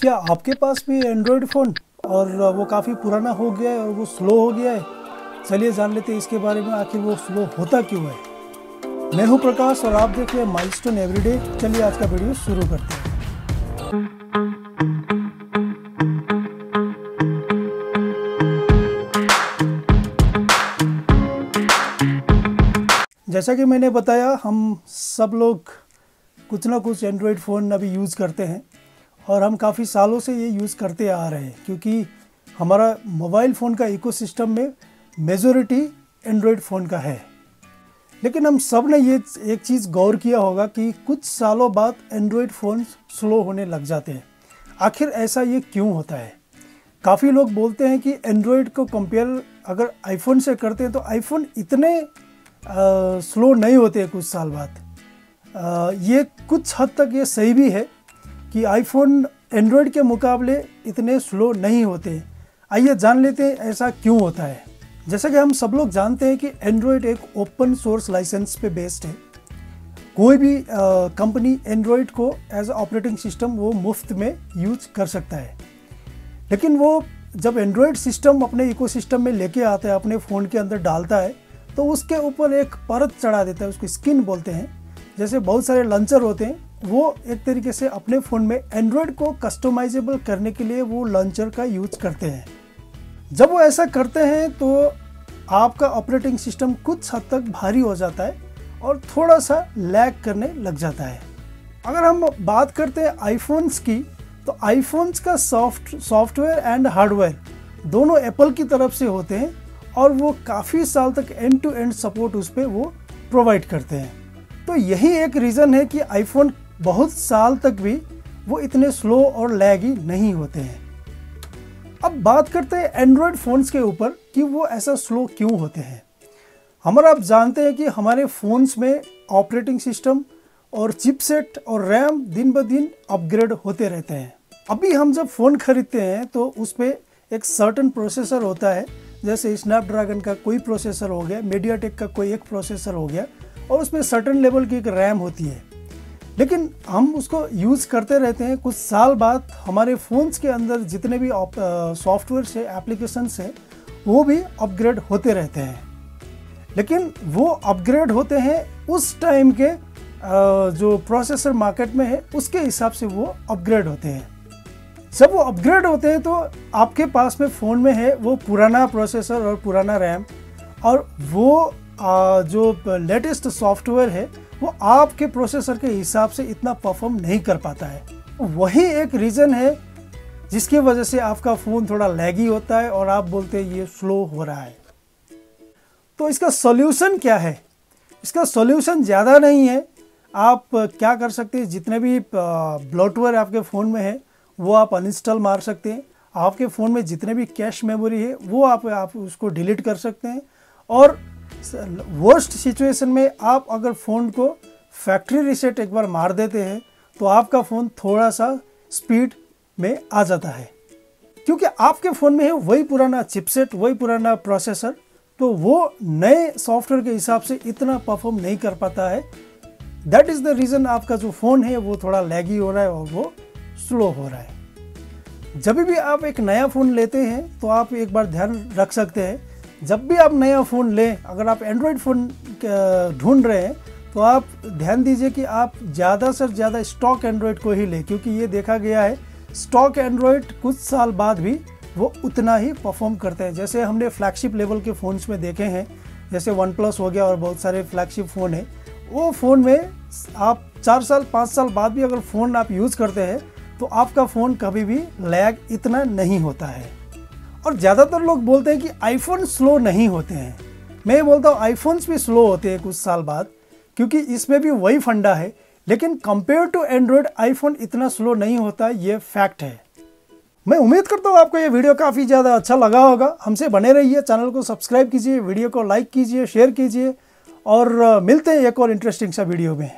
क्या आपके पास भी एंड्रॉयड फ़ोन और वो काफ़ी पुराना हो गया है और वो स्लो हो गया है? चलिए जान लेते हैं इसके बारे में, आखिर वो स्लो होता क्यों है। मैं हूं प्रकाश और आप देख रहे हैं माइलस्टोन एवरीडे। चलिए आज का वीडियो शुरू करते हैं। जैसा कि मैंने बताया, हम सब लोग कुछ ना कुछ एंड्रॉयड फ़ोन अभी यूज़ करते हैं और हम काफ़ी सालों से ये यूज़ करते आ रहे हैं, क्योंकि हमारा मोबाइल फ़ोन का इकोसिस्टम में मेजॉरिटी एंड्रॉयड फ़ोन का है। लेकिन हम सब ने ये एक चीज़ गौर किया होगा कि कुछ सालों बाद एंड्रॉयड फ़ोन स्लो होने लग जाते हैं। आखिर ऐसा ये क्यों होता है? काफ़ी लोग बोलते हैं कि एंड्रॉयड को कंपेयर अगर आईफोन से करते हैं तो आईफोन इतने स्लो नहीं होते कुछ साल बाद। ये कुछ हद तक ये सही भी है कि आईफोन एंड्रॉयड के मुकाबले इतने स्लो नहीं होते। आइए जान लेते हैं ऐसा क्यों होता है। जैसा कि हम सब लोग जानते हैं कि एंड्रॉयड एक ओपन सोर्स लाइसेंस पे बेस्ड है। कोई भी कंपनी एंड्रॉयड को एज ऑपरेटिंग सिस्टम वो मुफ्त में यूज कर सकता है। लेकिन वो जब एंड्रॉयड सिस्टम अपने इकोसिस्टम में लेके आता है, अपने फ़ोन के अंदर डालता है, तो उसके ऊपर एक परत चढ़ा देता है, उसको स्किन बोलते हैं। जैसे बहुत सारे लॉन्चर होते हैं, वो एक तरीके से अपने फ़ोन में एंड्रॉयड को कस्टमाइजेबल करने के लिए वो लॉन्चर का यूज करते हैं। जब वो ऐसा करते हैं तो आपका ऑपरेटिंग सिस्टम कुछ हद तक भारी हो जाता है और थोड़ा सा लैग करने लग जाता है। अगर हम बात करते हैं आईफोन्स की, तो आईफोन्स का सॉफ्टवेयर एंड हार्डवेयर दोनों एप्पल की तरफ से होते हैं और वो काफ़ी साल तक एंड टू एंड सपोर्ट उस पर वो प्रोवाइड करते हैं। तो यही एक रीज़न है कि आईफोन बहुत साल तक भी वो इतने स्लो और लैगी नहीं होते हैं। अब बात करते हैं एंड्रॉयड फ़ोन्स के ऊपर कि वो ऐसा स्लो क्यों होते हैं। हमारा आप जानते हैं कि हमारे फ़ोन्स में ऑपरेटिंग सिस्टम और चिपसेट और रैम दिन ब दिन अपग्रेड होते रहते हैं। अभी हम जब फ़ोन खरीदते हैं तो उस पर एक सर्टन प्रोसेसर होता है, जैसे स्नैपड्रैगन का कोई प्रोसेसर हो गया, मीडियाटेक का कोई एक प्रोसेसर हो गया, और उसमें सर्टन लेवल की एक रैम होती है। लेकिन हम उसको यूज़ करते रहते हैं। कुछ साल बाद हमारे फ़ोन्स के अंदर जितने भी सॉफ्टवेयर से एप्लीकेशंस हैं वो भी अपग्रेड होते रहते हैं। लेकिन वो अपग्रेड होते हैं उस टाइम के जो प्रोसेसर मार्केट में है उसके हिसाब से वो अपग्रेड होते हैं। जब वो अपग्रेड होते हैं तो आपके पास में फ़ोन में है वो पुराना प्रोसेसर और पुराना रैम, और वो जो लेटेस्ट सॉफ्टवेयर है वो आपके प्रोसेसर के हिसाब से इतना परफॉर्म नहीं कर पाता है। वही एक रीज़न है जिसकी वजह से आपका फ़ोन थोड़ा लैगी होता है और आप बोलते हैं ये स्लो हो रहा है। तो इसका सॉल्यूशन क्या है? इसका सॉल्यूशन ज़्यादा नहीं है। आप क्या कर सकते हैं, जितने भी ब्लोटवेयर आपके फ़ोन में है वो आप अनइंस्टॉल मार सकते हैं। आपके फ़ोन में जितने भी कैश मेमोरी है वो आप उसको डिलीट कर सकते हैं। और वर्स्ट सिचुएशन में आप अगर फ़ोन को फैक्ट्री रीसेट एक बार मार देते हैं तो आपका फ़ोन थोड़ा सा स्पीड में आ जाता है, क्योंकि आपके फ़ोन में है वही पुराना चिपसेट, वही पुराना प्रोसेसर, तो वो नए सॉफ्टवेयर के हिसाब से इतना परफॉर्म नहीं कर पाता है। दैट इज़ द रीज़न आपका जो फ़ोन है वो थोड़ा लैगी हो रहा है और वो स्लो हो रहा है। जब भी आप एक नया फ़ोन लेते हैं तो आप एक बार ध्यान रख सकते हैं, जब भी आप नया फ़ोन लें, अगर आप एंड्रॉयड फ़ोन ढूंढ रहे हैं तो आप ध्यान दीजिए कि आप ज़्यादा से ज़्यादा स्टॉक एंड्रॉयड को ही लें, क्योंकि ये देखा गया है स्टॉक एंड्रॉयड कुछ साल बाद भी वो उतना ही परफॉर्म करते हैं। जैसे हमने फ्लैगशिप लेवल के फ़ोन्स में देखे हैं, जैसे वन प्लस हो गया और बहुत सारे फ्लैगशिप फ़ोन है, वो फ़ोन में आप 4 साल 5 साल बाद भी अगर फ़ोन आप यूज़ करते हैं तो आपका फ़ोन कभी भी लैग इतना नहीं होता है। और ज़्यादातर लोग बोलते हैं कि आईफोन स्लो नहीं होते हैं। मैं बोलता हूँ आईफोन्स भी स्लो होते हैं कुछ साल बाद, क्योंकि इसमें भी वही फंडा है। लेकिन कंपेयर टू एंड्रॉयड आईफोन इतना स्लो नहीं होता, ये फैक्ट है। मैं उम्मीद करता हूँ आपको ये वीडियो काफ़ी ज़्यादा अच्छा लगा होगा। हमसे बने रहिए, चैनल को सब्सक्राइब कीजिए, वीडियो को लाइक कीजिए, शेयर कीजिए, और मिलते हैं एक और इंटरेस्टिंग सा वीडियो में।